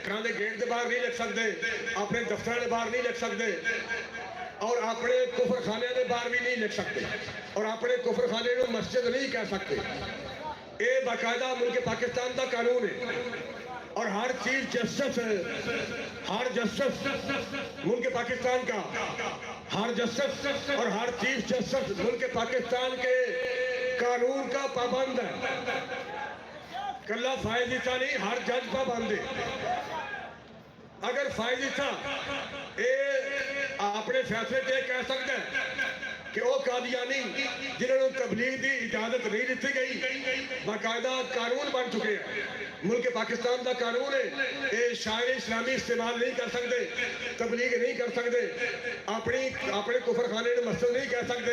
گھراں they get دے باہر نہیں لکھ سکتے، اپنے دفتر دے باہر نہیں لکھ سکتے، اور اپنے کفر خانے دے باہر بھی نہیں لکھ سکتے، اور اپنے کفر خانے کو مسجد نہیں کہہ سکتے۔ یہ باقاعدہ ملک پاکستان کا قانون ہے، اور ہر چیز جسٹس ہر جسٹس ملک پاکستان کا، ہر جسٹس اور ہر چیف جسٹس ملک پاکستان کے قانون کا پابند ہے۔ کلہ فائز عیسیٰ نہیں، ہر جج پابند ہے۔ اگر فائز عیسیٰ اپنے فیصلے سے کہہ سکتا ہے کہ وہ قادیانی جنہوں نے تبلیغ دی اجازت نہیں دیتی گئی، باقاعدہ قانون بن چکے ہیں، ملک پاکستان کا قانون ہے، یہ شاعر اسلامی استعمال نہیں کر سکتے، تبلیغ نہیں کر سکتے، اپنے کفر خانے میں مسجد نہیں کہہ سکتے۔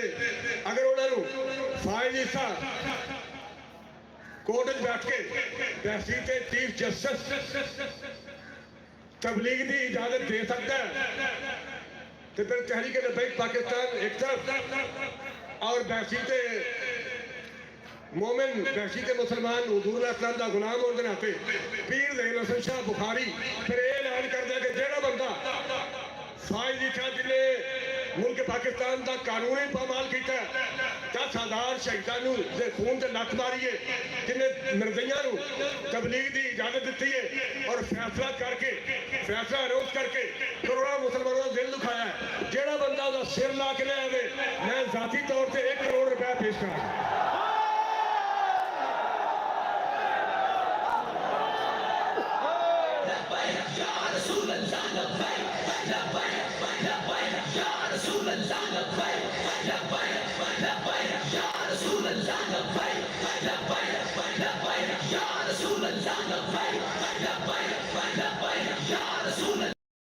اگر انہوں نے فائز عیسیٰ کورٹ بیٹھ کے بحثیت چیف جسٹس تبلیغ دی اجازت دے سکتا ہے، تو پھر تحریک لبیک پاکستان ایک طرف اور بحثیت مومن، بحثیت مسلمان حضور علیہ السلام دا غلام ہونے ناتے پیر ذہین حسن شاہ بخاری پھر اعلان کر دیا کہ جیڑا بندہ فائز عیسیٰ جنہیں ملک پاکستان دا قانونی پامال کیتا ہے، 10,000 شہیدانوں دے خون تے لت ماری ہے، جنہیں مرزیاں نو تبلیغ دی اجازت دیتی ہے اور فیصلہ کر کے فیصلہ اناؤنس کر کے کروڑوں مسلمانوں کا دل دکھایا ہے، جیڑا بندہ دا سر لا کے لے آئے میں ذاتی طور سے 1 کروڑ روپے پیش کر رہا ہوں۔ Ya Rasul